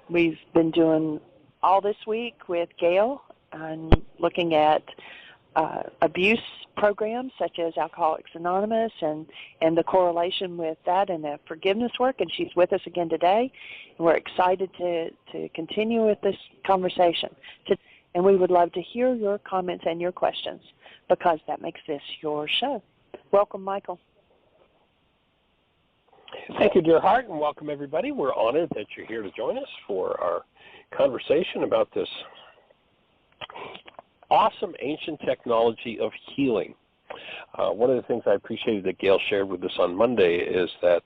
We've been doing all this week with Gail and looking at abuse programs such as Alcoholics Anonymous and the correlation with that and the forgiveness work, and she's with us again today. And we're excited to continue with this conversation. And we would love to hear your comments and your questions because that makes this your show. Welcome, Michael. Thank you, dear heart, and welcome, everybody. We're honored that you're here to join us for our conversation about this awesome ancient technology of healing. One of the things I appreciated that Gail shared with us on Monday is that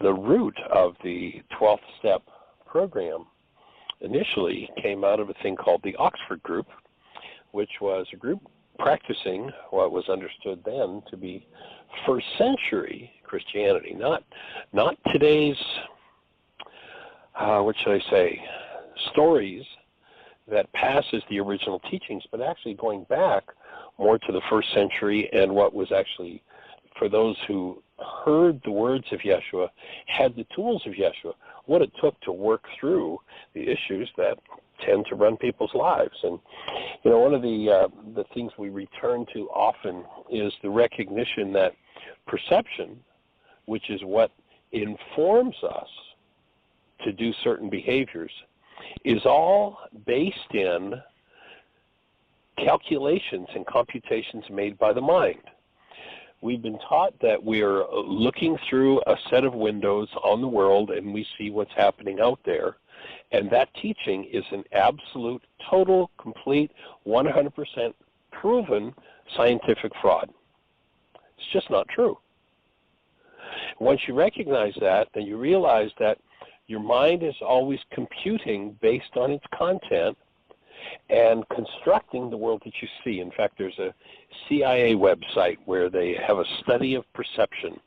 the root of the 12th step program initially came out of a thing called the Oxford Group, which was a group practicing what was understood then to be first century Christianity, not today's, what should I say, stories that passes the original teachings, but actually going back more to the first century and what was actually, for those who heard the words of Yeshua, had the tools of Yeshua, what it took to work through the issues that tend to run people's lives. And, you know, one of the things we return to often is the recognition that perception, which is what informs us to do certain behaviors, is all based in calculations and computations made by the mind. We've been taught that we're looking through a set of windows on the world and we see what's happening out there. And that teaching is an absolute, total, complete, 100% proven scientific fraud. It's just not true. Once you recognize that, then you realize that your mind is always computing based on its content and constructing the world that you see. In fact, there's a CIA website where they have a study of perception,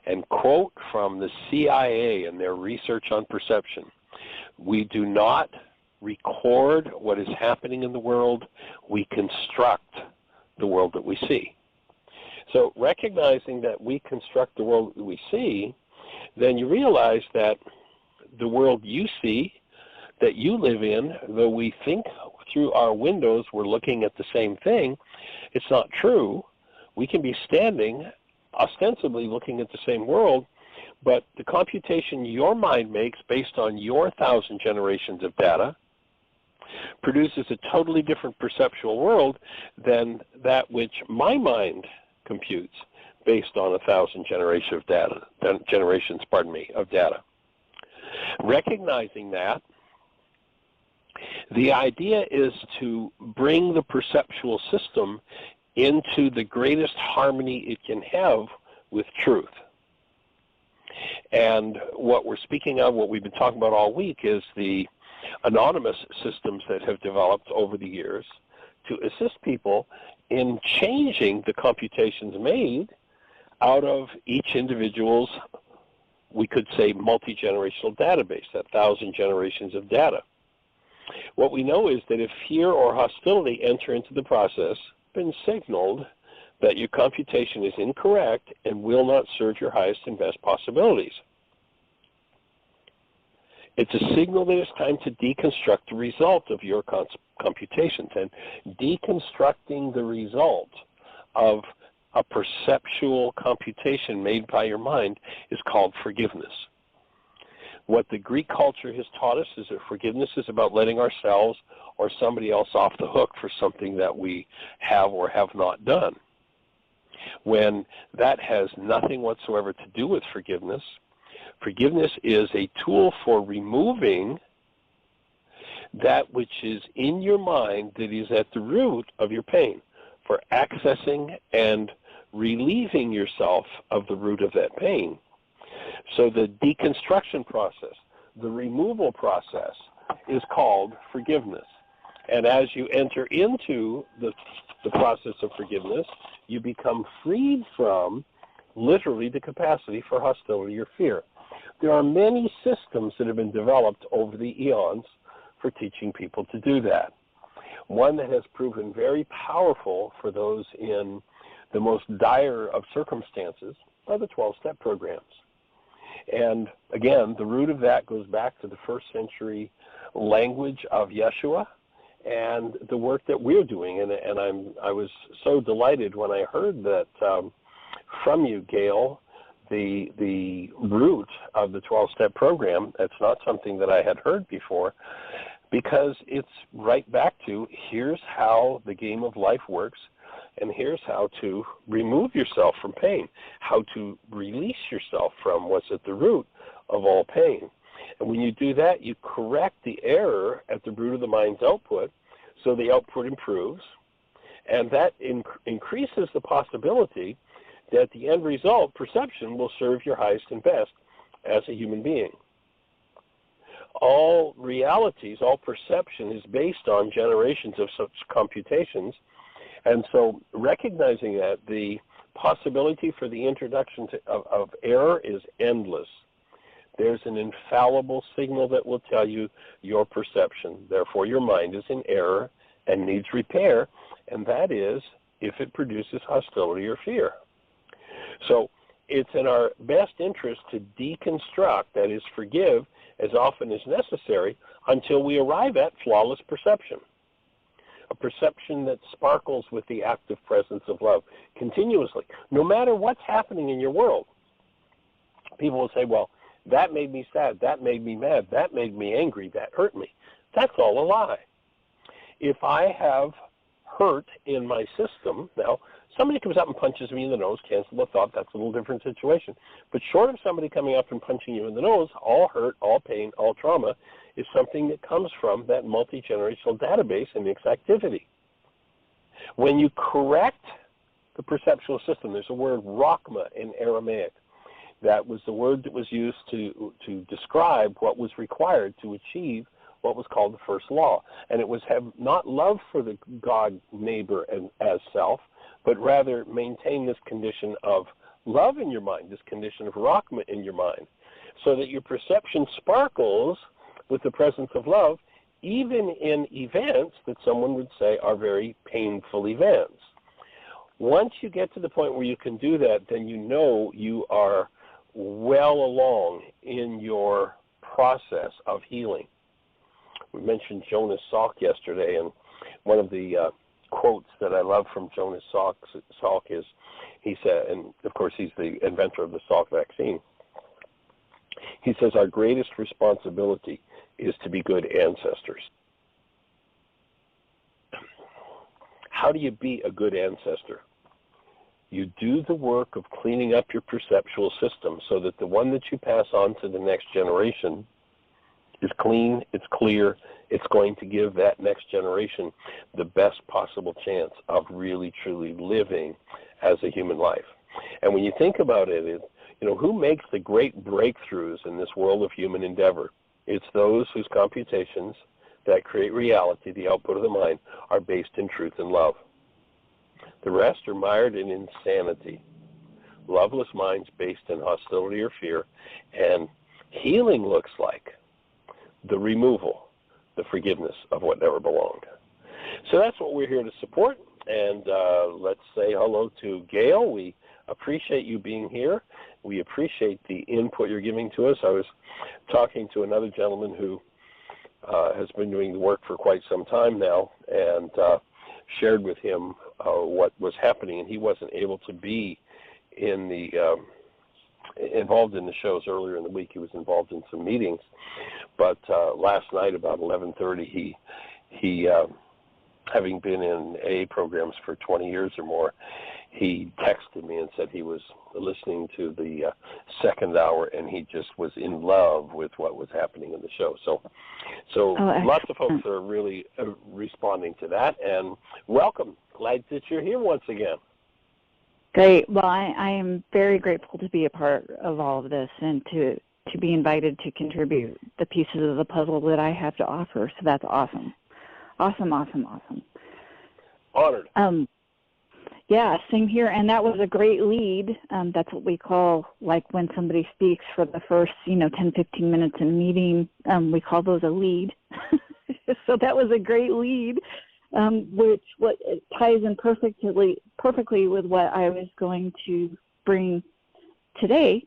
and quote from the CIA and their research on perception: "We do not record what is happening in the world, we construct the world that we see." So recognizing that we construct the world that we see, then you realize that the world you see, that you live in, though we think through our windows we're looking at the same thing, it's not true. We can be standing ostensibly looking at the same world, but the computation your mind makes based on your 1,000 generations of data produces a totally different perceptual world than that which my mind computes based on 1,000 generations of data. Recognizing that, the idea is to bring the perceptual system into the greatest harmony it can have with truth. And what we're speaking of, what we've been talking about all week, is the anonymous systems that have developed over the years to assist people in changing the computations made out of each individual's, we could say, multi-generational database, that 1,000 generations of data. What we know is that if fear or hostility enter into the process, it's been signaled that your computation is incorrect and will not serve your highest and best possibilities. It's a signal that it's time to deconstruct the result of your computations, and deconstructing the result of a perceptual computation made by your mind is called forgiveness. What the Greek culture has taught us is that forgiveness is about letting ourselves or somebody else off the hook for something that we have or have not done, when that has nothing whatsoever to do with forgiveness. Forgiveness is a tool for removing that which is in your mind that is at the root of your pain, for accessing and relieving yourself of the root of that pain. So the deconstruction process, the removal process, is called forgiveness. And as you enter into the process of forgiveness, you become freed from literally the capacity for hostility or fear. There are many systems that have been developed over the eons for teaching people to do that. One that has proven very powerful for those in the most dire of circumstances are the 12-step programs. And again, the root of that goes back to the first century language of Yeshua and the work that we're doing. And I was so delighted when I heard that from you, Gail, the root of the 12-step program. That's not something that I had heard before, because it's right back to here's how the game of life works, and here's how to remove yourself from pain, how to release yourself from what's at the root of all pain. And when you do that, you correct the error at the root of the mind's output, so the output improves, and that increases the possibility that the end result, perception, will serve your highest and best as a human being. All realities, all perception is based on generations of such computations, and so recognizing that, the possibility for the introduction of error is endless. There's an infallible signal that will tell you your perception. Therefore, your mind is in error and needs repair, and that is if it produces hostility or fear. So it's in our best interest to deconstruct, that is, forgive, as often as necessary until we arrive at flawless perception, a perception that sparkles with the active presence of love continuously. No matter what's happening in your world, people will say, well, that made me sad, that made me mad, that made me angry, that hurt me. That's all a lie. If I have hurt in my system, now, somebody comes up and punches me in the nose, cancel the thought, that's a little different situation. But short of somebody coming up and punching you in the nose, all hurt, all pain, all trauma is something that comes from that multi-generational database and its activity. When you correct the perceptual system, there's a word, rakma, in Aramaic. That was the word that was used to describe what was required to achieve what was called the first law. And it was have not love for the God neighbor as self, but rather maintain this condition of love in your mind, this condition of rakma in your mind, so that your perception sparkles with the presence of love, even in events that someone would say are very painful events. Once you get to the point where you can do that, then you know you are well along in your process of healing. We mentioned Jonas Salk yesterday, and one of the quotes that I love from Jonas Salk is, he said, and of course he's the inventor of the Salk vaccine, he says, our greatest responsibility is to be good ancestors. How do you be a good ancestor? You do the work of cleaning up your perceptual system so that the one that you pass on to the next generation is clean, it's clear, it's going to give that next generation the best possible chance of really, truly living as a human life. And when you think about it, who makes the great breakthroughs in this world of human endeavor? It's those whose computations that create reality, the output of the mind, are based in truth and love. The rest are mired in insanity. Loveless minds based in hostility or fear. And healing looks like the removal, the forgiveness of what never belonged. So that's what we're here to support. And let's say hello to Gail. We appreciate you being here. We appreciate the input you're giving to us. I was talking to another gentleman who has been doing the work for quite some time now, and shared with him what was happening, and he wasn't able to be in the involved in the shows earlier in the week. He was involved in some meetings, but last night about 11:30, he having been in AA programs for 20 years or more, he texted me and said he was listening to the second hour, and he just was in love with what was happening in the show. So lots of folks are really responding to that, and welcome. Glad that you're here once again. Great. Well, I am very grateful to be a part of all of this and to be invited to contribute the pieces of the puzzle that I have to offer. So that's awesome. Awesome. Honored. Yeah, same here. And that was a great lead. That's what we call, like when somebody speaks for the first, 10, 15 minutes in a meeting, we call those a lead. So that was a great lead, which ties in perfectly with what I was going to bring today.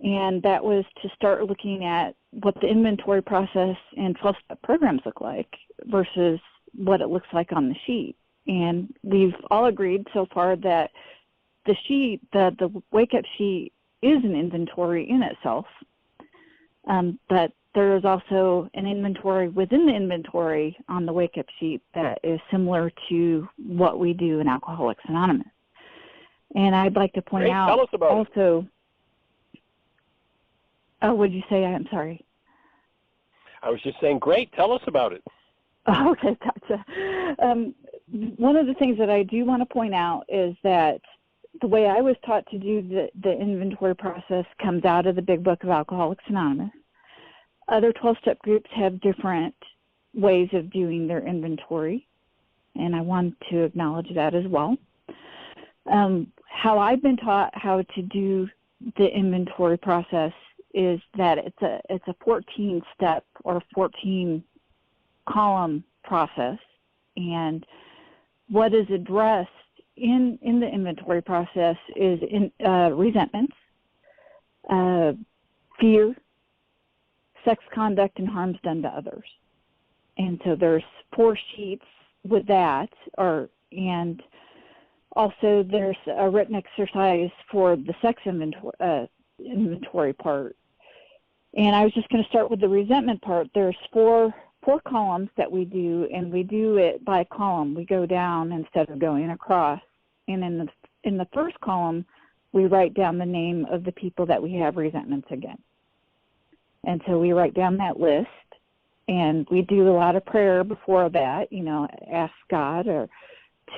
and that was to start looking at what the inventory process and 12-step programs look like versus what it looks like on the sheet. And we've all agreed so far that the sheet, the wake-up sheet, is an inventory in itself, but there is also an inventory within the inventory on the wake-up sheet that is similar to what we do in Alcoholics Anonymous. And I'd like to point out Tell us about also, oh, what did you say? I'm sorry. I was just saying, great, tell us about it. Oh, okay, gotcha. One of the things that I do want to point out is that the way I was taught to do the inventory process comes out of the Big Book of Alcoholics Anonymous. Other 12-step groups have different ways of doing their inventory, and I want to acknowledge that as well. How I've been taught how to do the inventory process is that it's a 14-step or 14-column process, and what is addressed in the inventory process is resentments, fear, sex conduct, and harms done to others. And so there's 4 sheets with that, and also there's a written exercise for the sex inventory part. And I was just going to start with the resentment part. There's four columns that we do, and we do it by column. We go down instead of going across. And in the first column, we write down the name of the people that we have resentments against. And so we write down that list, and we do a lot of prayer before that, ask God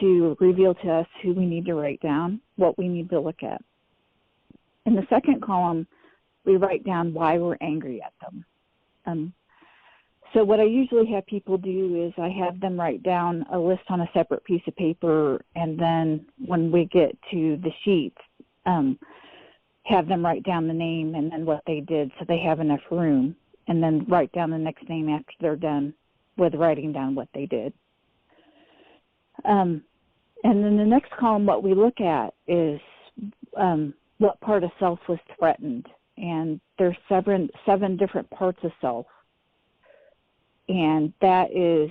to reveal to us who we need to write down, what we need to look at. In the second column, we write down why we're angry at them. So what I usually have people do is I have them write down a list on a separate piece of paper, and then when we get to the sheets, have them write down the name and then what they did so they have enough room, and then write down the next name after they're done with writing down what they did. And then the next column, what we look at is what part of self was threatened. And there's seven different parts of self. And that is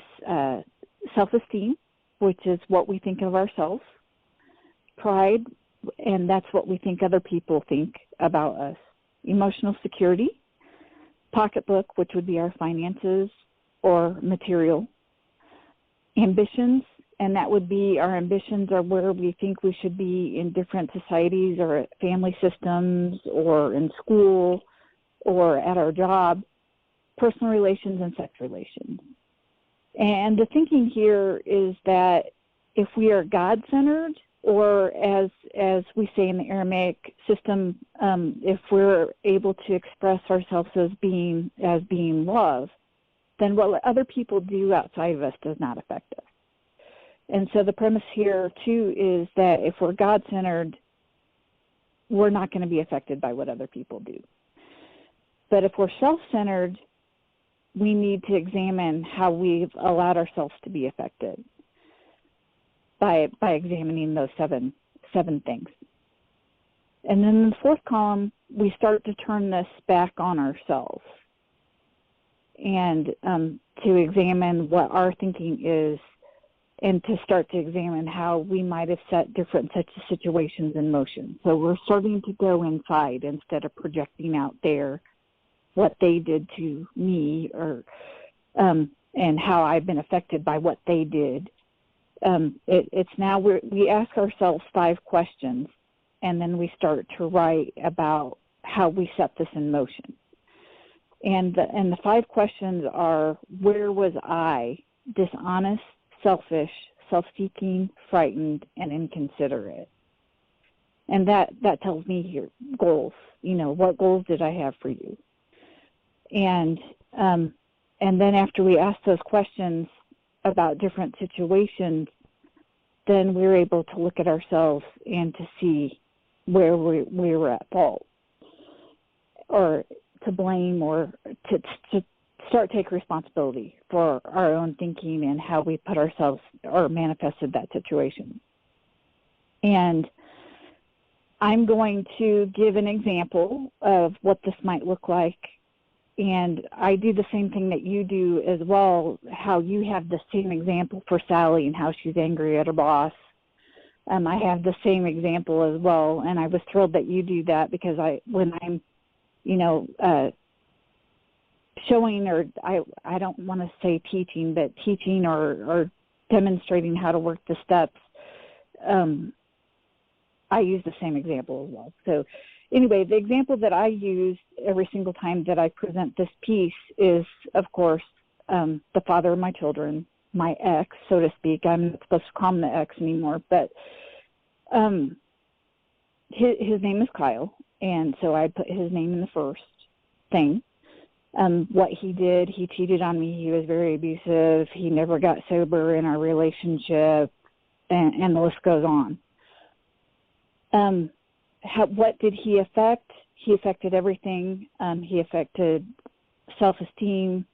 self-esteem, which is what we think of ourselves, pride, and that's what we think other people think about us, emotional security, pocketbook, which would be our finances or material, ambitions, and that would be our ambitions are where we think we should be in different societies or family systems or in school or at our job, personal relations, and sex relations. And the thinking here is that if we are God-centered, or as we say in the Aramaic system, if we're able to express ourselves as being love, then what other people do outside of us does not affect us. And so the premise here, too, is that if we're God-centered, we're not going to be affected by what other people do. But if we're self-centered, we need to examine how we've allowed ourselves to be affected by examining those seven things. And then in the fourth column, we start to turn this back on ourselves and to examine what our thinking is and to start to examine how we might have set different such situations in motion. So we're starting to go inside instead of projecting out there what they did to me or and how I've been affected by what they did. It's now we ask ourselves 5 questions, and then we start to write about how we set this in motion. And the 5 questions are: where was I dishonest, selfish, self-seeking, frightened, and inconsiderate? And that tells me here goals. What goals did I have for you? And then after we ask those questions about different situations, then we're able to look at ourselves and to see where we were at fault, or to blame, or to start take responsibility for our own thinking and how we put ourselves or manifested that situation. And I'm going to give an example of what this might look like. And I do the same thing that you do as well, how you have the same example for Sally and how she's angry at her boss. I have the same example as well, and I was thrilled that you do that, because when I'm, showing, or I don't want to say teaching, but teaching or demonstrating how to work the steps, I use the same example as well. So anyway, the example that I use every single time that I present this piece is, of course, the father of my children, my ex, so to speak. I'm not supposed to call him the ex anymore, but his name is Kyle, and so I put his name in the first thing. What he did, he cheated on me. He was very abusive. He never got sober in our relationship, and the list goes on. What did he affect? He affected everything. He affected self-esteem,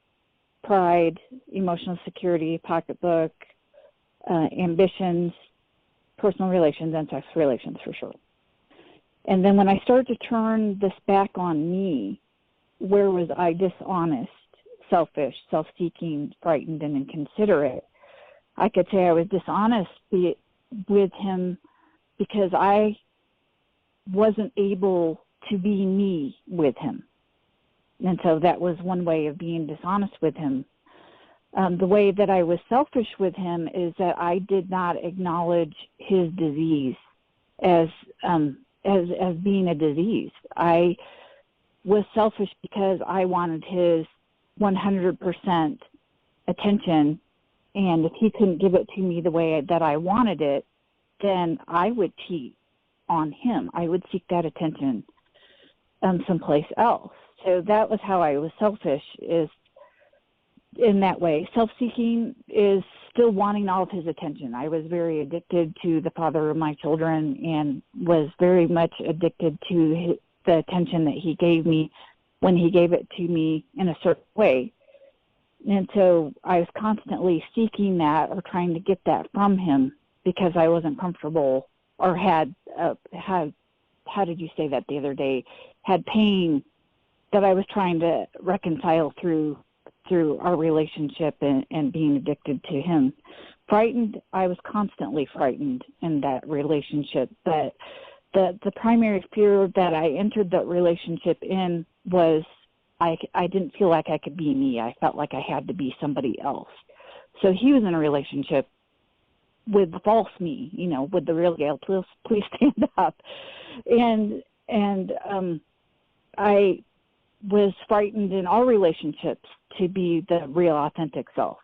pride, emotional security, pocketbook, ambitions, personal relations, and sex relations for sure. And then when I started to turn this back on me, where was I dishonest, selfish, self-seeking, frightened, and inconsiderate? I could say I was dishonest with him because I wasn't able to be me with him. And so that was one way of being dishonest with him. The way that I was selfish with him is that I did not acknowledge his disease as being a disease. I was selfish because I wanted his 100% attention, and if he couldn't give it to me the way that I wanted it, then I would cheat on him. I would seek that attention someplace else. So that was how I was selfish, is in that way. Self-seeking is still wanting all of his attention. I was very addicted to the father of my children and was very much addicted to the attention that he gave me when he gave it to me in a certain way. And so I was constantly seeking that or trying to get that from him because I wasn't comfortable or had how did you say that the other day, had pain that I was trying to reconcile through our relationship and being addicted to him. Frightened, I was constantly frightened in that relationship, but the primary fear that I entered that relationship in was I didn't feel like I could be me. I felt like I had to be somebody else. So he was in a relationship with the false me, with the real Gail. Please stand up. And I was frightened in all relationships to be the real authentic self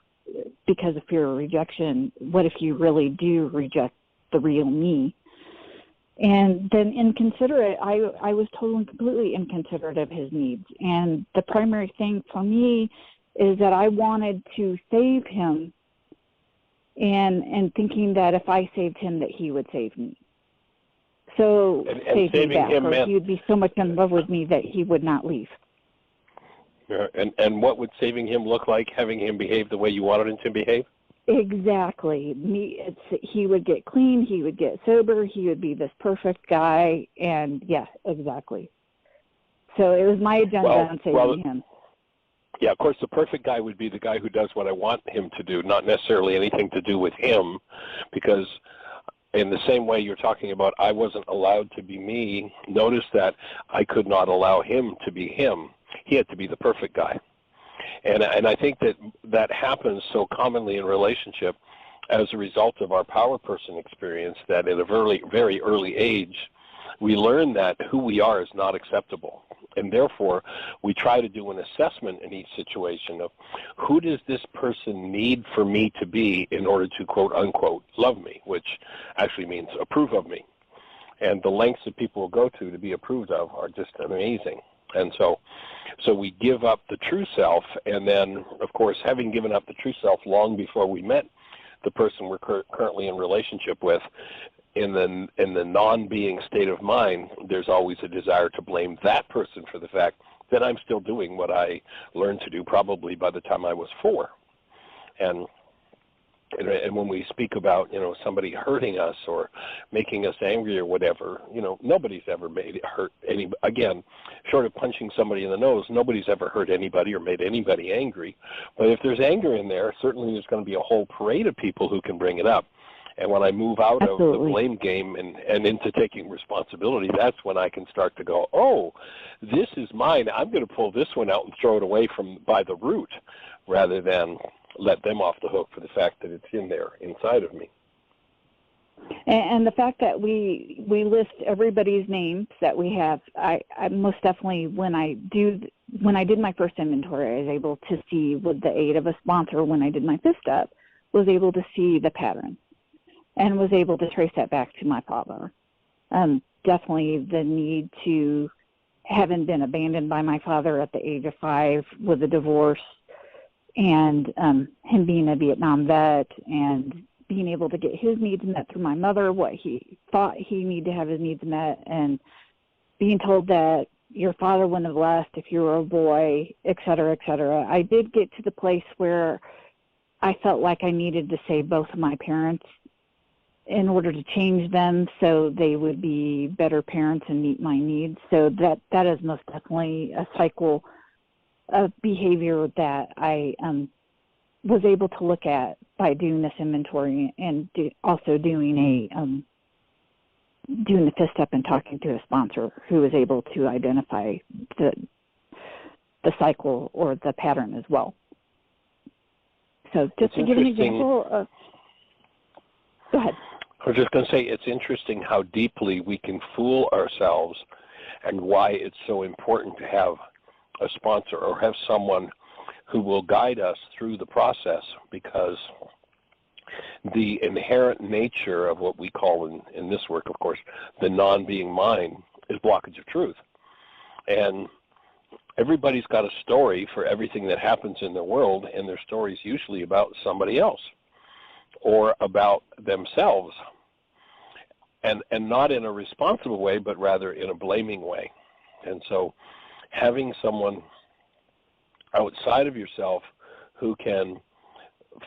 because of fear of rejection. What if you really do reject the real me? And then inconsiderate, I was totally and completely inconsiderate of his needs. And the primary thing for me is that I wanted to save him and thinking that if I saved him that he would save me. So and save me back, or he would be so much in love with me that he would not leave. Yeah, and what would saving him look like? Having him behave the way you wanted him to behave? Exactly. He would get clean, he would get sober, he would be this perfect guy, and yeah, exactly. So it was my agenda on saving him. Yeah, of course, the perfect guy would be the guy who does what I want him to do, not necessarily anything to do with him, because in the same way you're talking about I wasn't allowed to be me, notice that I could not allow him to be him. He had to be the perfect guy. And I think that happens so commonly in relationship as a result of our power person experience, that at a very early age, we learn that who we are is not acceptable. And therefore, we try to do an assessment in each situation of who does this person need for me to be in order to, quote unquote, love me, which actually means approve of me. And the lengths that people will go to be approved of are just amazing. And so we give up the true self, and then, of course, having given up the true self long before we met the person we're currently in relationship with, in the non-being state of mind, there's always a desire to blame that person for the fact that I'm still doing what I learned to do probably by the time I was 4. And And when we speak about, somebody hurting us or making us angry or whatever, nobody's ever made it hurt any. Again, short of punching somebody in the nose, nobody's ever hurt anybody or made anybody angry. But if there's anger in there, certainly there's going to be a whole parade of people who can bring it up. And when I move out Absolutely. of the blame game and into taking responsibility, that's when I can start to go, oh, this is mine. I'm going to pull this one out and throw it away by the root, rather than let them off the hook for the fact that it's in there inside of me. And the fact that we list everybody's names that we have, I most definitely, when I did my first inventory, I was able to see, with the aid of a sponsor, when I did my fifth step, was able to see the pattern and was able to trace that back to my father. Definitely the need to, having been abandoned by my father at the age of 5 with a divorce, and him being a Vietnam vet and being able to get his needs met through my mother, what he thought he needed to have his needs met, and being told that your father wouldn't have left if you were a boy, et cetera, et cetera. I did get to the place where I felt like I needed to save both of my parents in order to change them so they would be better parents and meet my needs. So that is most definitely a cycle of behavior that I was able to look at by doing this inventory and also doing the fifth step and talking to a sponsor who was able to identify the cycle or the pattern as well. So just to give an example of, go ahead. I was just going to say, it's interesting how deeply we can fool ourselves, and why it's so important to have a sponsor or have someone who will guide us through the process, because the inherent nature of what we call in this work, of course, the non-being mind, is blockage of truth. And everybody's got a story for everything that happens in their world, and their story is usually about somebody else or about themselves, and not in a responsible way, but rather in a blaming way. And so having someone outside of yourself who can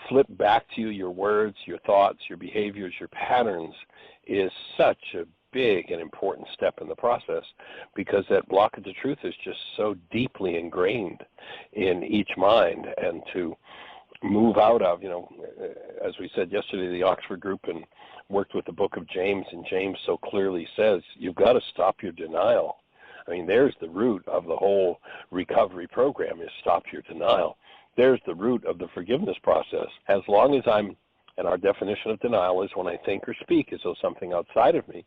flip back to you your words, your thoughts, your behaviors, your patterns is such a big and important step in the process, because that blockage of truth is just so deeply ingrained in each mind. And to move out of, as we said yesterday, the Oxford group and worked with the book of James, and James so clearly says, you've got to stop your denial. I mean, there's the root of the whole recovery program, is stop your denial. There's the root of the forgiveness process. As long as and our definition of denial is when I think or speak as though something outside of me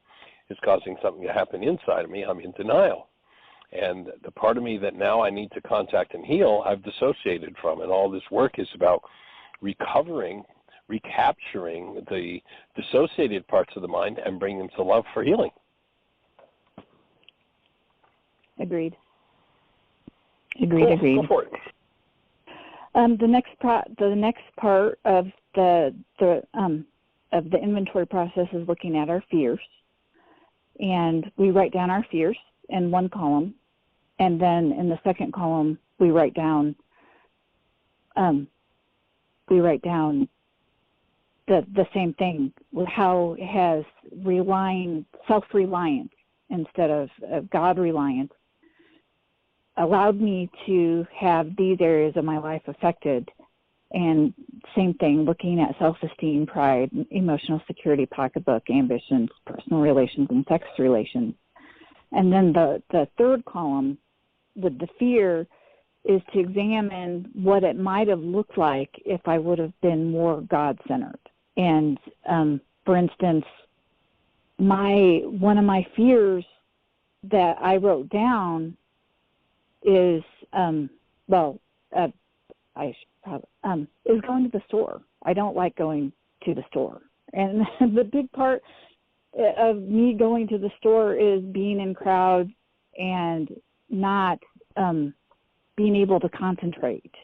is causing something to happen inside of me, I'm in denial. And the part of me that now I need to contact and heal, I've dissociated from. And all this work is about recovering, recapturing the dissociated parts of the mind and bringing them to love for healing. Agreed. Cool. Go for it. The next part of the inventory process is looking at our fears, and we write down our fears in one column, and then in the second column we write down the same thing, how it has self-reliance instead of God-reliance allowed me to have these areas of my life affected. And same thing, looking at self-esteem, pride, emotional security, pocketbook, ambitions, personal relations, and sex relations. And then the third column with the fear is to examine what it might have looked like if I would have been more God-centered. And for instance, one of my fears that I wrote down is is going to the store. I don't like going to the store, and the big part of me going to the store is being in crowds and not being able to concentrate.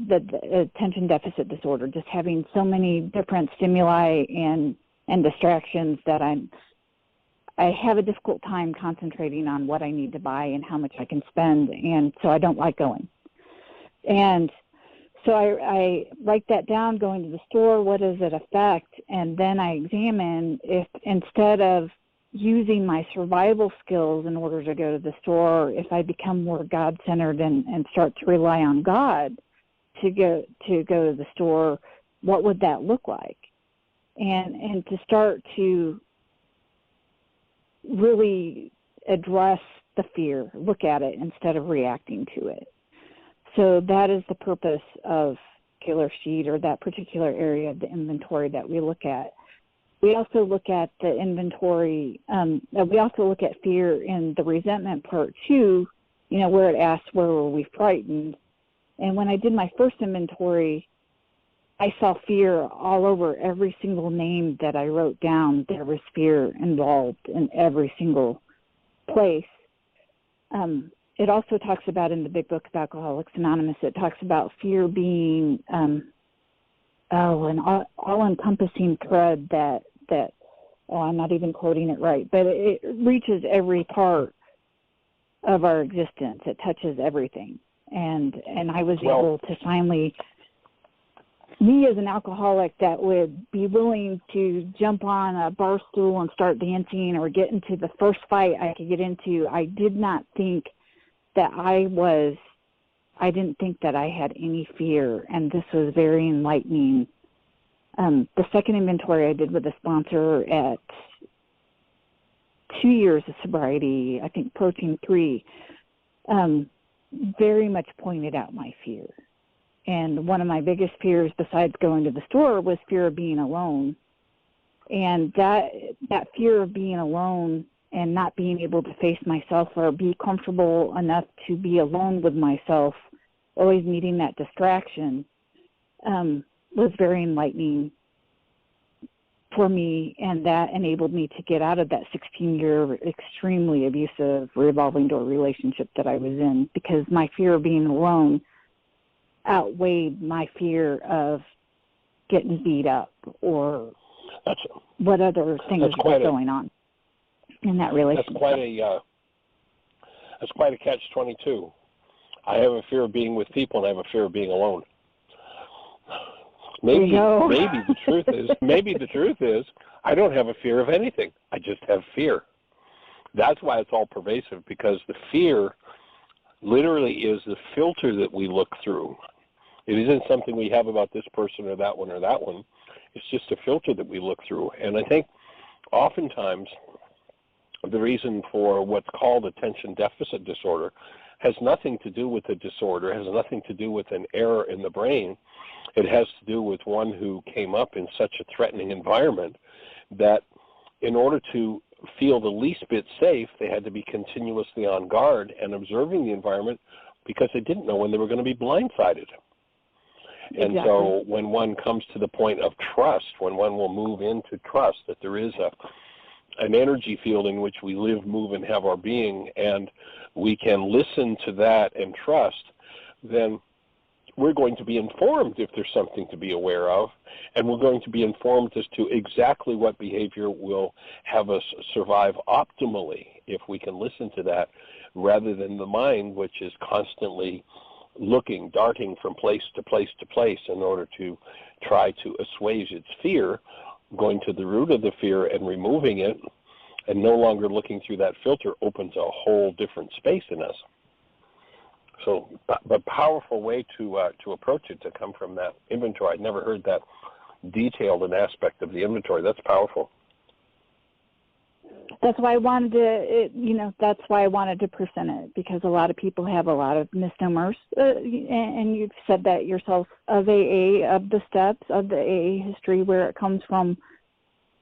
The attention deficit disorder, just having so many different stimuli and distractions that I have a difficult time concentrating on what I need to buy and how much I can spend, and so I don't like going. And So I write that down, going to the store, what does it affect? And then I examine if instead of using my survival skills in order to go to the store, if I become more God-centered and start to rely on God to go to the store, what would that look like? And to start to really address the fear, look at it instead of reacting to it. So that is the purpose of Killer Sheet, or that particular area of the inventory that we look at. We also look at the inventory, we also look at fear in the resentment part too, where it asks where were we frightened. And when I did my first inventory, I saw fear all over every single name that I wrote down. There was fear involved in every single place. It also talks about, in the big book of Alcoholics Anonymous, it talks about fear being an all-encompassing thread that I'm not even quoting it right, but it reaches every part of our existence. It touches everything. And I was able to finally, me as an alcoholic that would be willing to jump on a bar stool and start dancing or get into the first fight I could get into, I did not think that I didn't think that I had any fear, and this was very enlightening. The second inventory I did with a sponsor at 2 years of sobriety, I think approaching 3, very much pointed out my fear. And one of my biggest fears, besides going to the store, was fear of being alone. And that fear of being alone and not being able to face myself or be comfortable enough to be alone with myself, always needing that distraction, was very enlightening for me, and that enabled me to get out of that 16-year extremely abusive revolving door relationship that I was in, because my fear of being alone outweighed my fear of getting beat up or what other things were going on in that relationship. That's quite a catch-22. I have a fear of being with people, and I have a fear of being alone. Maybe the truth is I don't have a fear of anything. I just have fear. That's why it's all pervasive, because the fear literally is the filter that we look through. It isn't something we have about this person or that one or that one. It's just a filter that we look through. And I think oftentimes the reason for what's called attention deficit disorder has nothing to do with the disorder, has nothing to do with an error in the brain. It has to do with one who came up in such a threatening environment that in order to feel the least bit safe, they had to be continuously on guard and observing the environment, because they didn't know when they were going to be blindsided. And so when one comes to the point of trust, when one will move into trust that there is an energy field in which we live, move, and have our being, and we can listen to that and trust, then we're going to be informed if there's something to be aware of, and we're going to be informed as to exactly what behavior will have us survive optimally if we can listen to that, rather than the mind, which is constantly looking, darting from place to place to place in order to try to assuage its fear, going to the root of the fear and removing it, and no longer looking through that filter opens a whole different space in us. So, but powerful way to approach it, to come from that inventory. I'd never heard that detailed an aspect of the inventory. That's powerful. That's why I wanted to, that's why I wanted to present it, because a lot of people have a lot of misnomers, and you've said that yourself, of AA, of the steps, of the AA history, where it comes from,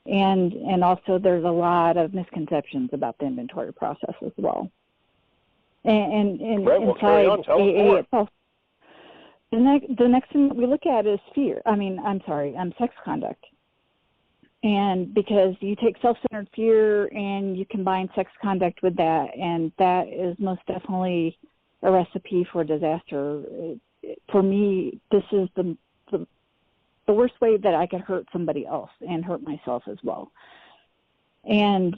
and also there's a lot of misconceptions about the inventory process as well. And right, well, carry on. Tell us more. Itself, the next thing that we look at is sex conduct. And because you take self-centered fear and you combine sex conduct with that, and that is most definitely a recipe for disaster. For me, this is the worst way that I could hurt somebody else and hurt myself as well. And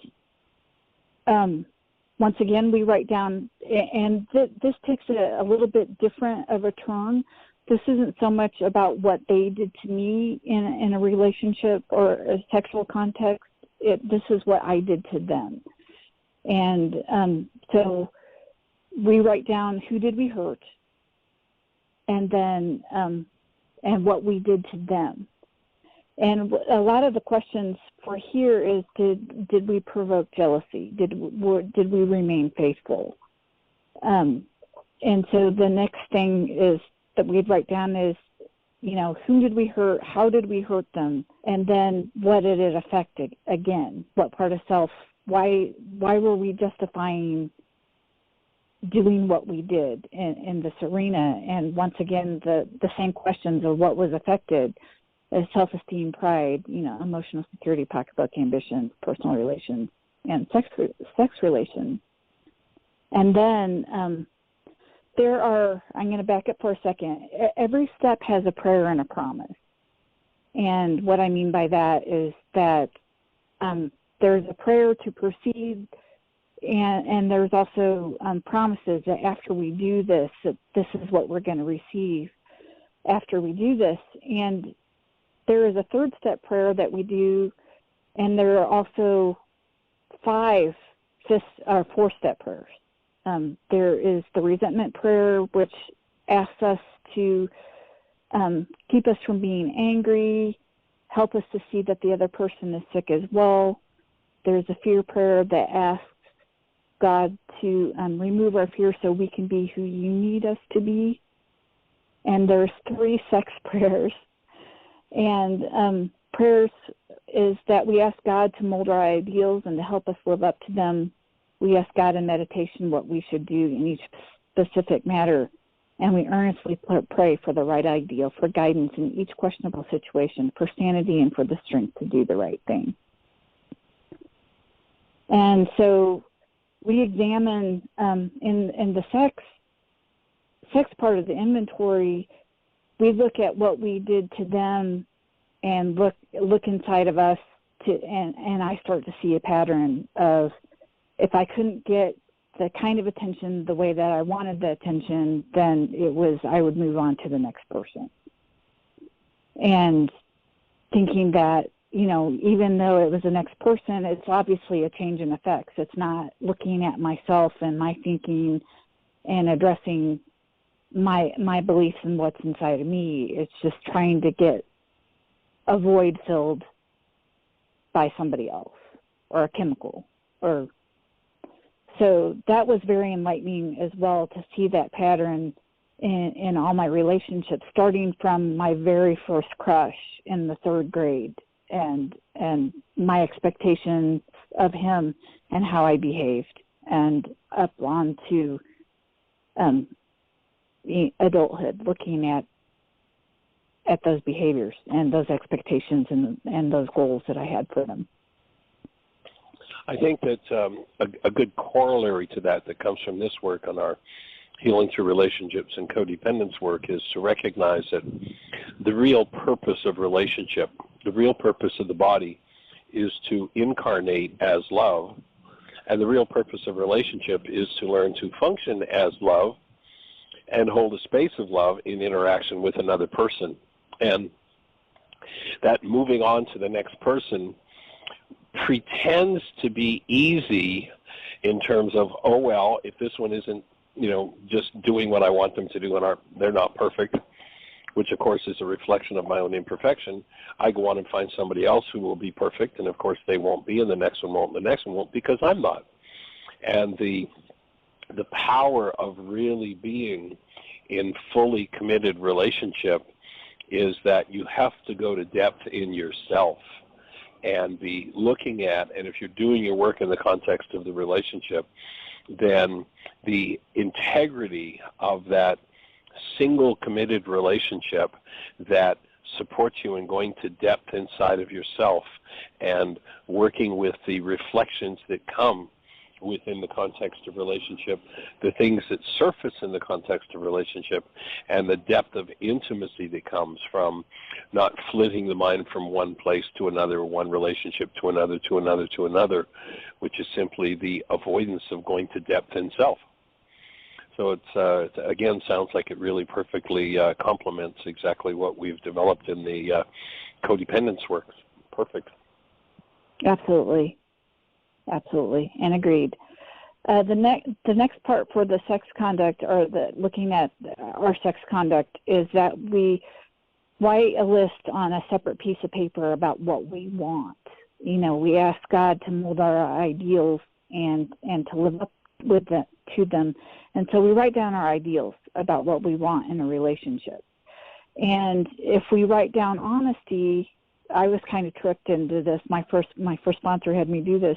once again, we write down, and this takes a little bit different of a turn this isn't so much about what they did to me in a relationship or a sexual context. This is what I did to them. And so we write down who did we hurt, and then and what we did to them. And a lot of the questions for here is, did we provoke jealousy? Did we remain faithful? And so the next thing is that we'd write down is, who did we hurt? How did we hurt them? And then what did it affect again? What part of self? Why were we justifying doing what we did in this arena? And once again, the same questions of what was affected is self-esteem, pride, emotional security, pocketbook, ambition, personal relations, and sex relations. And then I'm going to back up for a second. Every step has a prayer and a promise. And what I mean by that is that there's a prayer to proceed, and there's also promises that after we do this, that this is what we're going to receive after we do this. And there is a third step prayer that we do, and there are also 4 step prayers. There is the resentment prayer, which asks us to keep us from being angry, help us to see that the other person is sick as well. There's a fear prayer that asks God to remove our fear so we can be who you need us to be. And there's 3 sex prayers. And prayers is that we ask God to mold our ideals and to help us live up to them. We ask God in meditation what we should do in each specific matter, and we earnestly pray for the right ideal, for guidance in each questionable situation, for sanity and for the strength to do the right thing. And so we examine in the sex part of the inventory, we look at what we did to them and look inside of us, and I start to see a pattern of, if I couldn't get the kind of attention the way that I wanted the attention, then I would move on to the next person. And thinking that, even though it was the next person, it's obviously a change in effects. It's not looking at myself and my thinking and addressing my beliefs and what's inside of me. It's just trying to get a void filled by somebody else or a chemical. So that was very enlightening as well, to see that pattern in all my relationships, starting from my very first crush in the 3rd grade and my expectations of him and how I behaved, and up on to adulthood, looking at those behaviors and those expectations and those goals that I had for them. I think that a good corollary to that comes from this work on our healing through relationships and codependence work is to recognize that the real purpose of relationship, the real purpose of the body, is to incarnate as love, and the real purpose of relationship is to learn to function as love and hold a space of love in interaction with another person. And that moving on to the next person pretends to be easy in terms of, oh, well, if this one isn't, just doing what I want them to do and they're not perfect, which, of course, is a reflection of my own imperfection, I go on and find somebody else who will be perfect, and, of course, they won't be, and the next one won't, and the next one won't, because I'm not. And the power of really being in fully committed relationship is that you have to go to depth in yourself and be looking at, and if you're doing your work in the context of the relationship, then the integrity of that single committed relationship that supports you in going to depth inside of yourself and working with the reflections that come within the context of relationship, the things that surface in the context of relationship, and the depth of intimacy that comes from not flitting the mind from one place to another, one relationship to another, to another, to another, which is simply the avoidance of going to depth in self. So it again sounds like it really perfectly complements exactly what we've developed in the codependence work. Perfect. Absolutely, and agreed. The next part for the sex conduct, or looking at our sex conduct, is that we write a list on a separate piece of paper about what we want. We ask God to mold our ideals and to live up to them. And so we write down our ideals about what we want in a relationship. And if we write down honesty, I was kind of tricked into this. My first sponsor had me do this.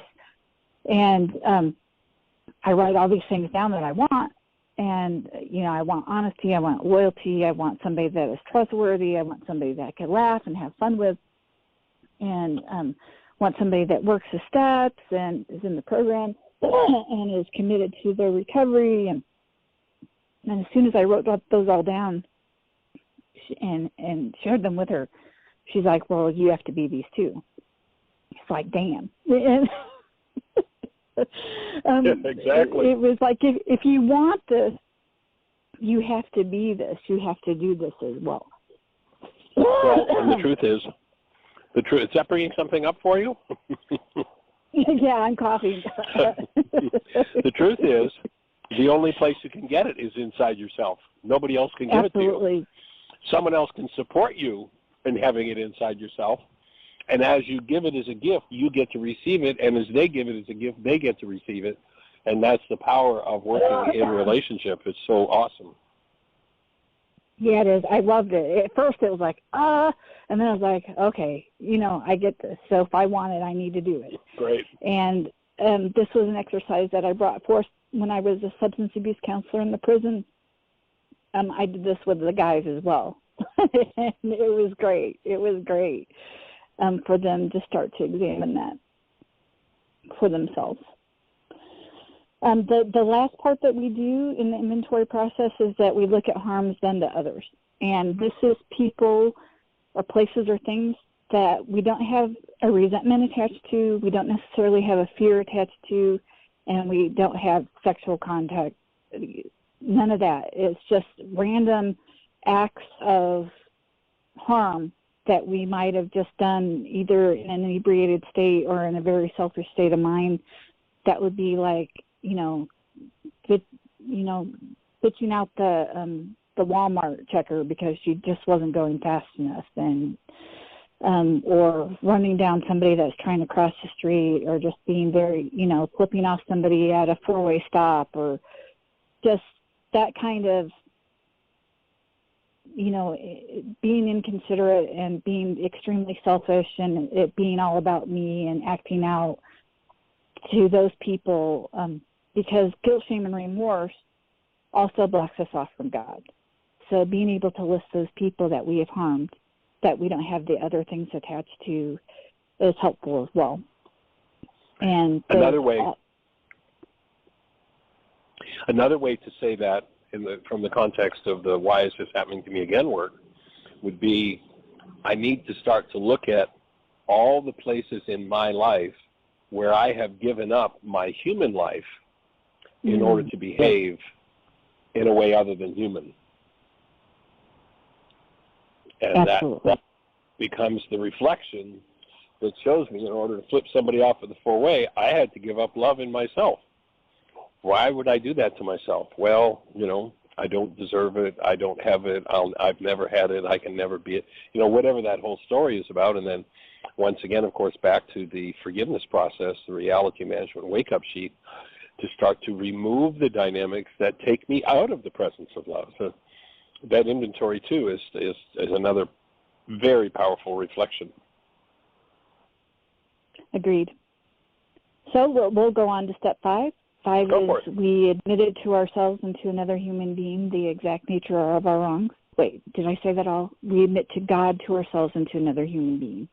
And I write all these things down that I want. And, I want honesty, I want loyalty, I want somebody that is trustworthy, I want somebody that I can laugh and have fun with, and want somebody that works the steps and is in the program and is committed to their recovery. And as soon as I wrote those all down and shared them with her, she's like, well, you have to be these too. It's like, damn. Exactly. It was like, if you want this, you have to be this. You have to do this as well. Well, and the truth is that bringing something up for you? Yeah, I'm coughing. The truth is, the only place you can get it is inside yourself. Nobody else can give Absolutely. it to you. Someone else can support you in having it inside yourself. And as you give it as a gift, you get to receive it. And as they give it as a gift, they get to receive it. And that's the power of working in a relationship. It's so awesome. Yeah, it is. I loved it. At first it was like, and then I was like, okay, I get this. So if I want it, I need to do it. Great. And this was an exercise that I brought forth when I was a substance abuse counselor in the prison. I did this with the guys as well. And it was great. It was great for them to start to examine that for themselves. The last part that we do in the inventory process is that we look at harms done to others. And this is people or places or things that we don't have a resentment attached to, we don't necessarily have a fear attached to, and we don't have sexual contact. None of that. It's just random acts of harm that we might have just done either in an inebriated state or in a very selfish state of mind. That would be like, bitching out the Walmart checker because she just wasn't going fast enough, and or running down somebody that's trying to cross the street, or just being very, flipping off somebody at a four-way stop, or just that kind of, being inconsiderate and being extremely selfish, and it being all about me and acting out to those people, because guilt, shame, and remorse also blocks us off from God. So being able to list those people that we have harmed, that we don't have the other things attached to, is helpful as well. And another way to say that from the context of the why is this happening to me again work would be, I need to start to look at all the places in my life where I have given up my human life in order to behave in a way other than human. And that becomes the reflection that shows me in order to flip somebody off of the four-way, I had to give up love in myself. Why would I do that to myself? Well, I don't deserve it. I don't have it. I've never had it. I can never be it. Whatever that whole story is about. And then once again, of course, back to the forgiveness process, the reality management wake-up sheet, to start to remove the dynamics that take me out of the presence of love. So that inventory, too, is another very powerful reflection. Agreed. So we'll go on to step 5. 5 is we admitted to ourselves and to another human being the exact nature of our wrongs. Wait, did I say that all? We admit to God, to ourselves, and to another human being.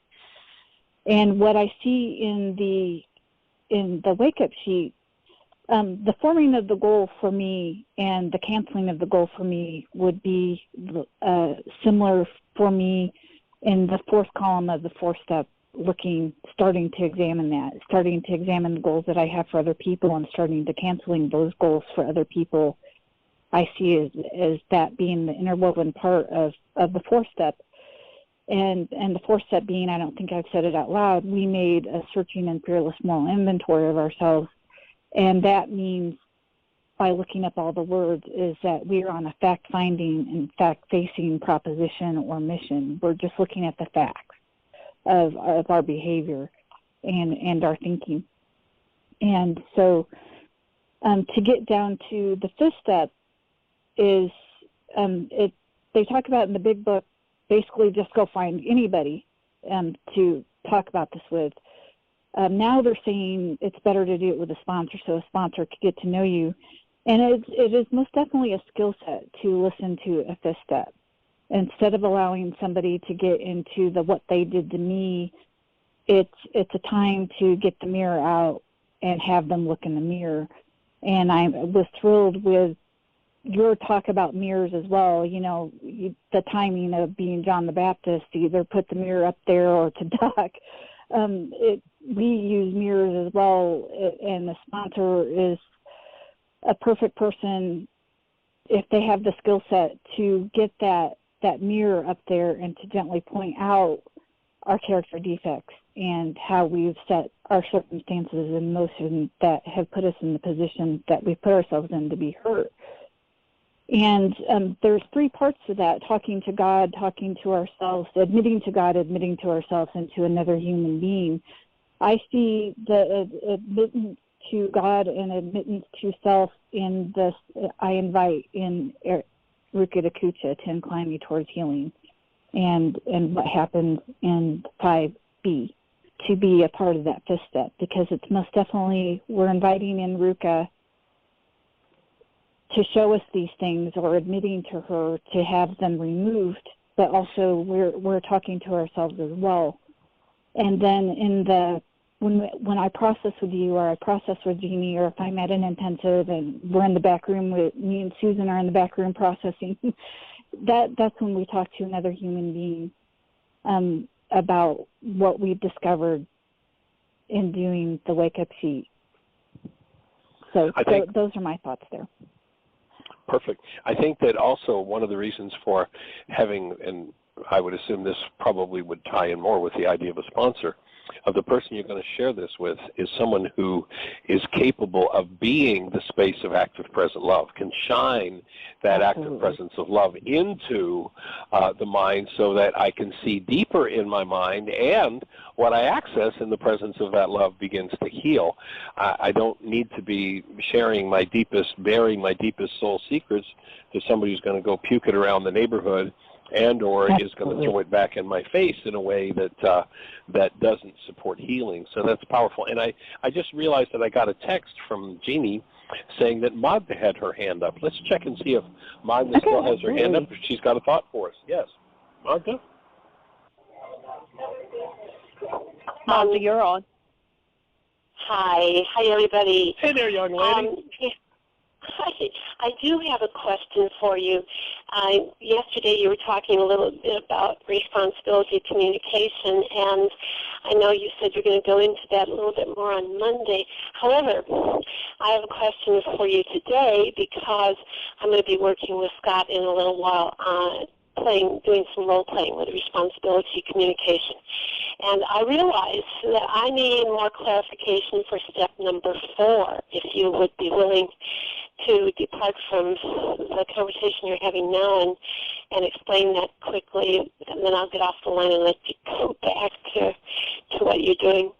And what I see in the wake-up sheet, the forming of the goal for me and the canceling of the goal for me would be similar for me in the 4th column of the 4th step, starting to examine the goals that I have for other people, and starting to canceling those goals for other people I see as that being the interwoven part of the fourth step. And the fourth step being, I don't think I've said it out loud, we made a searching and fearless moral inventory of ourselves. And that means, by looking up all the words, is that we are on a fact-finding and fact-facing proposition or mission. We're just looking at the facts of our behavior and our thinking. And so to get down to the fifth step is, they talk about in the big book, basically just go find anybody to talk about this with. Now they're saying it's better to do it with a sponsor so a sponsor can get to know you. And it is most definitely a skill set to listen to a fifth step. Instead of allowing somebody to get into the what they did to me, it's a time to get the mirror out and have them look in the mirror. And I was thrilled with your talk about mirrors as well. You know, the timing of being John the Baptist, either put the mirror up there or to duck. We use mirrors as well, and the sponsor is a perfect person, if they have the skill set, to get that mirror up there and to gently point out our character defects and how we've set our circumstances in motion that have put us in the position that we've put ourselves in to be hurt. And there's three parts to that: talking to God, talking to ourselves, admitting to God, admitting to ourselves, and to another human being. I see the admittance to God and admittance to self in this, I invite in Ruka Dakucha to incline me towards healing, and what happens in 5B to be a part of that fifth step, because it's most definitely, we're inviting in Ruka to show us these things, or admitting to her to have them removed, but also we're talking to ourselves as well. And then when I process with you, or I process with Jeanie, or if I'm at an intensive and we're in the back room with me and Susan are in the back room processing, that's when we talk to another human being about what we've discovered in doing the wake-up sheet. So those are my thoughts there. Perfect. I think that also one of the reasons for having, and I would assume this probably would tie in more with the idea of a sponsor, of the person you're going to share this with, is someone who is capable of being the space of active present love, can shine that active presence of love into the mind so that I can see deeper in my mind, and what I access in the presence of that love begins to heal. I don't need to be sharing my deepest, bearing my deepest soul secrets to somebody who's going to go puke it around the neighborhood and or is going to throw it back in my face in a way that that doesn't support healing. So that's powerful. And I just realized that I got a text from Jeanie saying that Magda had her hand up. Let's check and see if Magda still has her hand up, if she's got a thought for us. Yes. Magda? Magda, you're on. Hi. Hi, everybody. Hey there, young lady. Hi. I do have a question for you. Yesterday you were talking a little bit about responsibility communication, and I know you said you're going to go into that a little bit more on Monday. However, I have a question for you today, because I'm going to be working with Scott in a little while doing some role-playing with responsibility communication. And I realize that I need more clarification for step number 4, if you would be willing to depart from the conversation you're having now and explain that quickly, and then I'll get off the line and let you go back to what you're doing.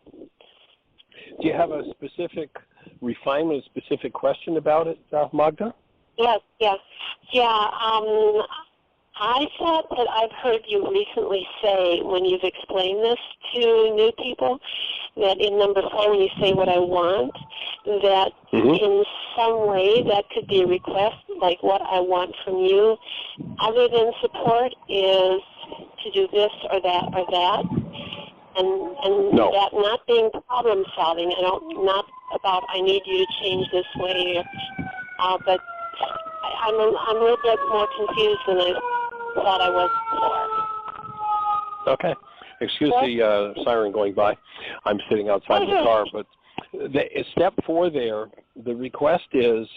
Do you have a specific refinement, specific question about it, Magda? Yes. I thought that I've heard you recently say, when you've explained this to new people, that in number 4, when you say what I want, that in some way that could be a request, like what I want from you, other than support, is to do this or that or that. And no. That not being problem solving, not about I need you to change this way, but I'm a little bit more confused than I thought I was before. Okay. Excuse the siren going by. I'm sitting outside the car, but step 4 there, the request is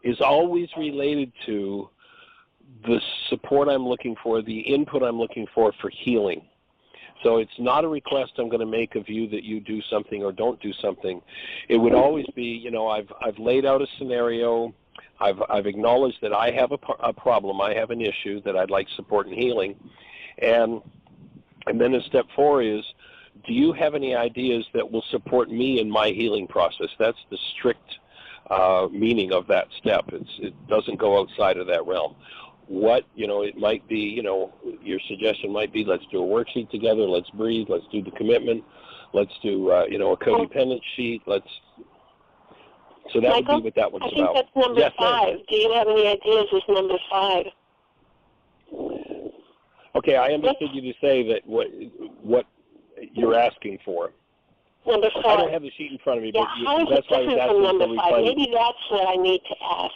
is always related to the support I'm looking for, the input I'm looking for healing. So it's not a request I'm going to make of you that you do something or don't do something. It would always be, you know, I've laid out a scenario. I've acknowledged that I have a problem. I have an issue that I'd like support and healing. And then a step 4 is, do you have any ideas that will support me in my healing process? That's the strict meaning of that step. It doesn't go outside of that realm. What, you know, it might be, you know, your suggestion might be, let's do a worksheet together, let's breathe, let's do the commitment, let's do, you know, a codependent sheet, so that Michael, would be what that one's about. I think that's number 5. Do you have any ideas with number 5? Okay, I understood you to say that what you're asking for. Number 5. I don't have the sheet in front of me, yeah, but how is that's it why I was different asking from number 5? for Maybe that's what I need to ask.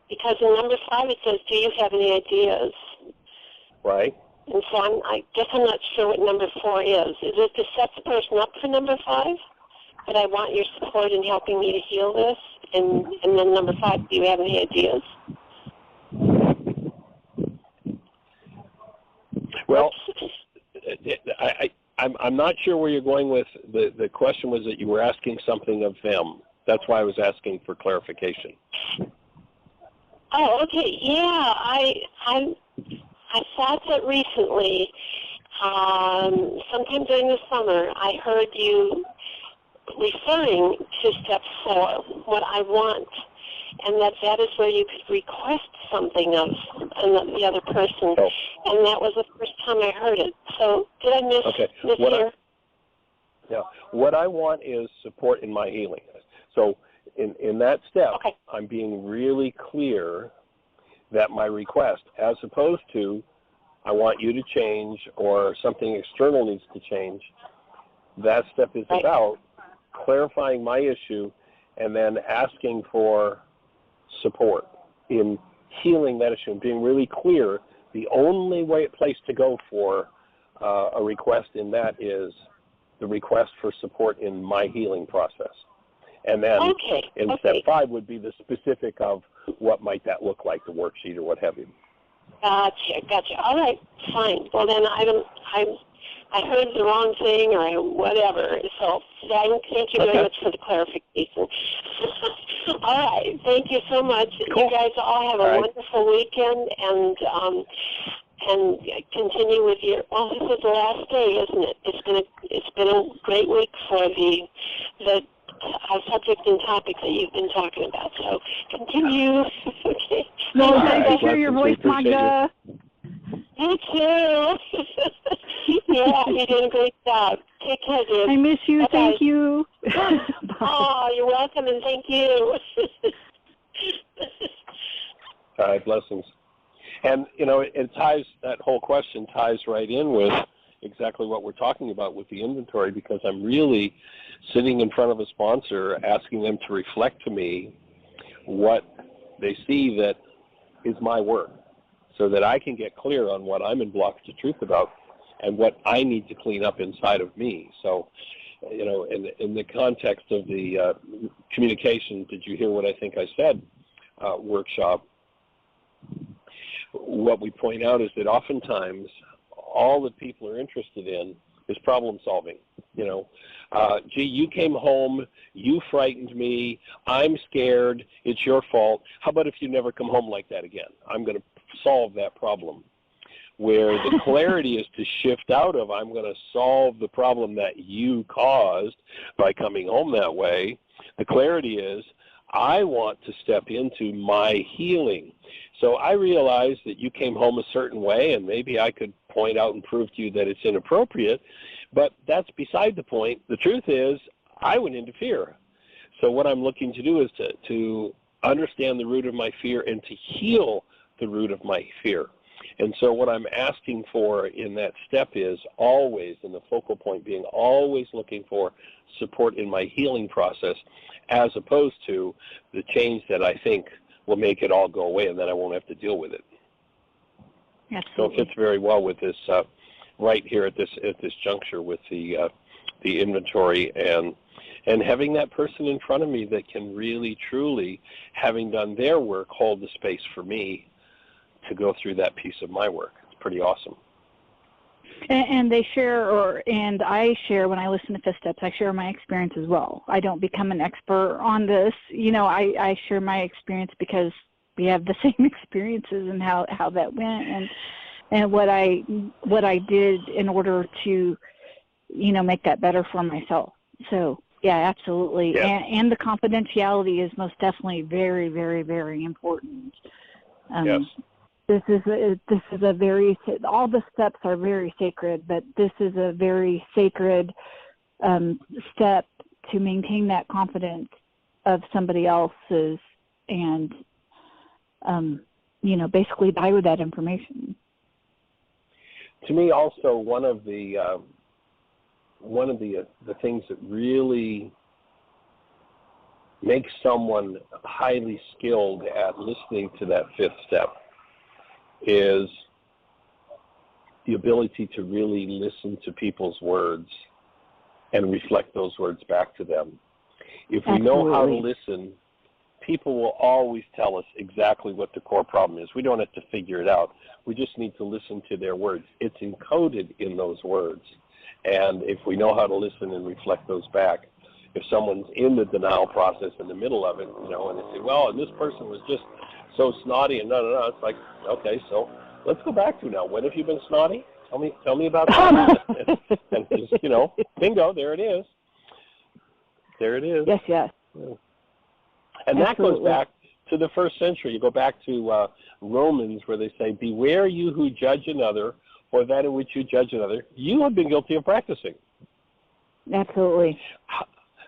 Because in number 5 it says, do you have any ideas? Right. And so I guess I'm not sure what number 4 is. Is it to set the person up for number 5? That I want your support in helping me to heal this? And then number 5, do you have any ideas? Well, I'm not sure where you're going with the question. Was that you were asking something of them? That's why I was asking for clarification. Oh, okay. Yeah, I thought that recently, sometime during the summer, I heard you referring to step 4, what I want, and that is where you could request something of the other person, and that was the first time I heard it. So did I miss here? Yeah. What I want is support in my healing. So in that step, I'm being really clear that my request, as opposed to I want you to change or something external needs to change, that step is about clarifying my issue and then asking for support in healing that issue and being really clear. The only place to go for a request in that is the request for support in my healing process. And then in step 5 would be the specific of what might that look like, the worksheet or what have you. Gotcha. All right, fine. Well, then I heard the wrong thing or whatever. So thank you very much for the clarification. All right, thank you so much. Cool. You guys all have a wonderful weekend and continue with your. Well, this is the last day, isn't it? It's been a great week for the subject and topic that you've been talking about. So continue. Okay. No, nice to hear your voice, Magda. You too. Yeah, you're doing a great job. Take care, dear. I miss you. Bye-bye. Thank you. Oh, you're welcome, and thank you. All right, blessings. And, you know, that whole question ties right in with exactly what we're talking about with the inventory, because I'm really sitting in front of a sponsor asking them to reflect to me what they see that is my work so that I can get clear on what I'm in blocks to truth about and what I need to clean up inside of me. So, you know, in the context of the communication, did you hear what I think I said, workshop, what we point out is that oftentimes all that people are interested in is problem solving. You know, gee, you came home, you frightened me, I'm scared, it's your fault. How about if you never come home like that again? I'm going to solve that problem. Where the clarity is to shift out of I'm going to solve the problem that you caused by coming home that way. The clarity is I want to step into my healing. So I realize that you came home a certain way, and maybe I could point out and prove to you that it's inappropriate, but that's beside the point. The truth is I would interfere. So what I'm looking to do is to understand the root of my fear and to heal the root of my fear. And so what I'm asking for in that step is always, and the focal point being always looking for support in my healing process, as opposed to the change that I think will make it all go away and then I won't have to deal with it. Absolutely. So it fits very well with this right here at this juncture with the inventory and And having that person in front of me that can really, truly, having done their work, hold the space for me to go through that piece of my work. It's pretty awesome. And they share, and I share when I listen to Fifth Steps, I share my experience as well. I don't become an expert on this. I share my experience because we have the same experiences and how that went and what I did in order to, make that better for myself. So, yeah, absolutely. Yeah. And the confidentiality is most definitely very, very, very important. Yes. This is a very, all the steps are very sacred, but this is a very sacred step to maintain that confidence of somebody else's and, basically die with that information. To me, also, one of the things that really makes someone highly skilled at listening to that fifth step is the ability to really listen to people's words and reflect those words back to them. If we know how to listen, people will always tell us exactly what the core problem is. We don't have to figure it out. We just need to listen to their words. It's encoded in those words. And if we know how to listen and reflect those back, if someone's in the denial process in the middle of it, and they say, well, and this person was just so snotty and no, it's like, okay, so let's go back to now. When have you been snotty? Tell me about that. and just, bingo, there it is. There it is. Yes, yes. Yeah. And that goes back to the first century. You go back to Romans where they say, beware you who judge another, or that in which you judge another. You have been guilty of practicing. Absolutely.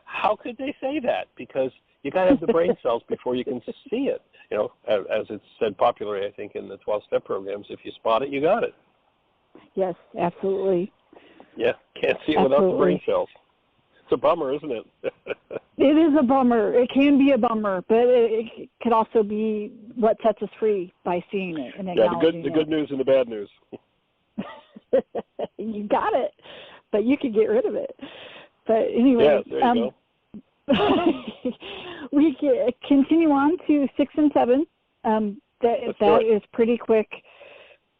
How could they say that? Because you got to have the brain cells before you can see it. As it's said popularly, I think, in the 12-step programs, if you spot it, you got it. Yes, absolutely. Yeah, can't see it without the brain cells. It's a bummer, isn't it? It is a bummer. It can be a bummer, but it could also be what sets us free by seeing it and acknowledging the good news and the bad news. You got it, but you could get rid of it. But anyway, there you go. We continue on to 6 and 7. That is pretty quick.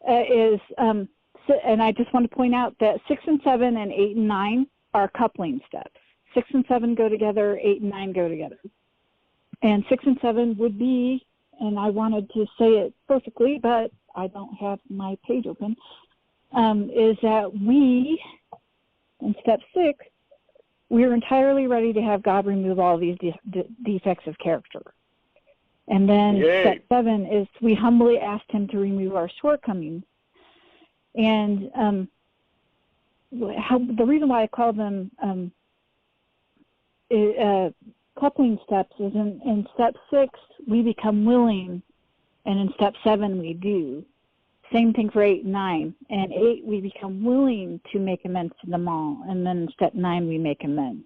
And I just want to point out that 6 and 7 and 8 and 9 are coupling steps. 6 and 7 go together, 8 and 9 go together. And 6 and 7 would be, and I wanted to say it perfectly, but I don't have my page open, is that we, in step 6, we are entirely ready to have God remove all these defects of character. And then step 7 is we humbly asked him to remove our shortcomings. And the reason why I call them coupling steps is in step 6, we become willing, and in step 7, we do. Same thing for 8 and 9. And 8, we become willing to make amends to them all. And then in step 9, we make amends.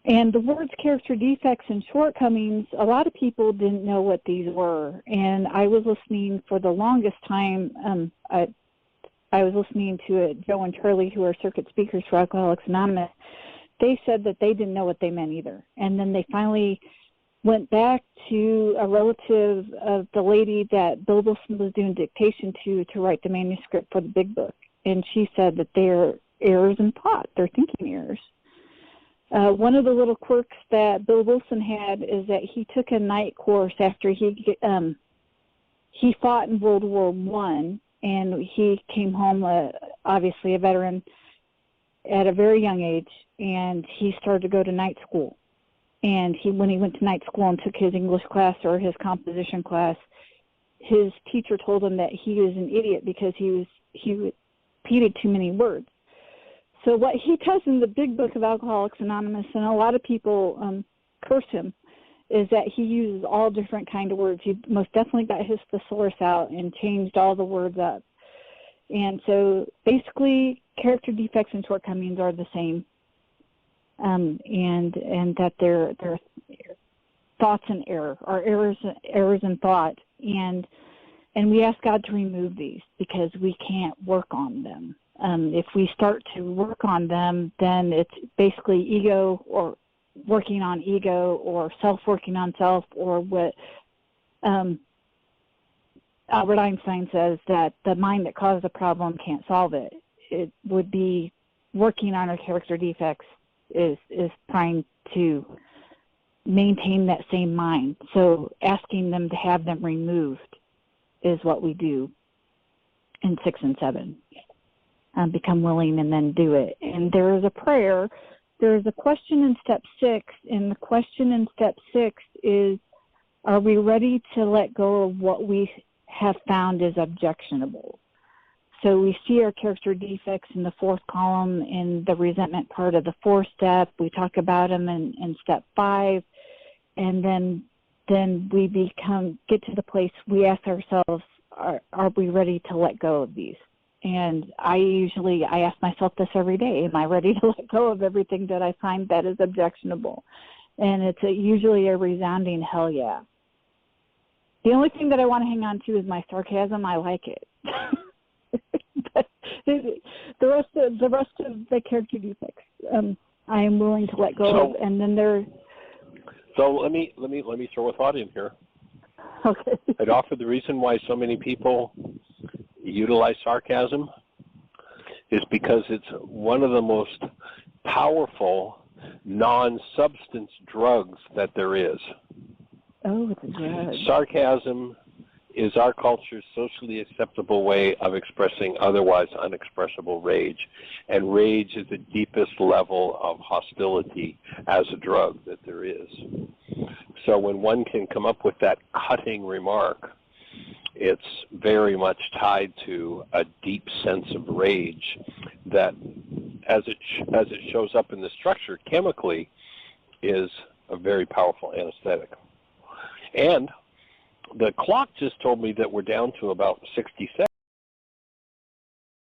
And the words character defects and shortcomings, a lot of people didn't know what these were. And I was listening for the longest time. I was listening to Joe and Charlie, who are circuit speakers for Alcoholics Anonymous. They said that they didn't know what they meant either. And then they finally went back to a relative of the lady that Bill Wilson was doing dictation to write the manuscript for the big book. And she said that they're errors in thought, they're thinking errors. One of the little quirks that Bill Wilson had is that he took a night course after he fought in World War I, and he came home, obviously a veteran, at a very young age, and he started to go to night school. And when he went to night school and took his English class or his composition class, his teacher told him that he was an idiot because he repeated too many words. So what he does in the big book of Alcoholics Anonymous, and a lot of people curse him, is that he uses all different kind of words. He most definitely got his thesaurus out and changed all the words up. And so basically character defects and shortcomings are the same. And that they're thoughts in error, or errors in thought, and we ask God to remove these because we can't work on them. If we start to work on them, then it's basically ego, or working on ego, or self working on self, or what Albert Einstein says, that the mind that caused the problem can't solve it. It would be working on our character defects is trying to maintain that same mind. So asking them to have them removed is what we do in 6 and 7. Become willing and then do it. And there is a prayer. There is a question in step 6, and the question in step 6 is, are we ready to let go of what we have found is objectionable? So we see our character defects in the 4th column in the resentment part of the 4th step. We talk about them in step 5, and then we get to the place we ask ourselves, are we ready to let go of these? And I ask myself this every day: am I ready to let go of everything that I find that is objectionable? And it's usually a resounding hell yeah. The only thing that I want to hang on to is my sarcasm. I like it. But the rest of the character defects, I am willing to let go of. And then there. So let me throw a thought in here. Okay. I'd offer the reason why so many people utilize sarcasm is because it's one of the most powerful non-substance drugs that there is. Oh, it's a drug. Sarcasm is our culture's socially acceptable way of expressing otherwise unexpressible rage. And rage is the deepest level of hostility as a drug that there is. So when one can come up with that cutting remark, it's very much tied to a deep sense of rage that, as it shows up in the structure chemically, is a very powerful anesthetic. And the clock just told me that we're down to about 60 seconds.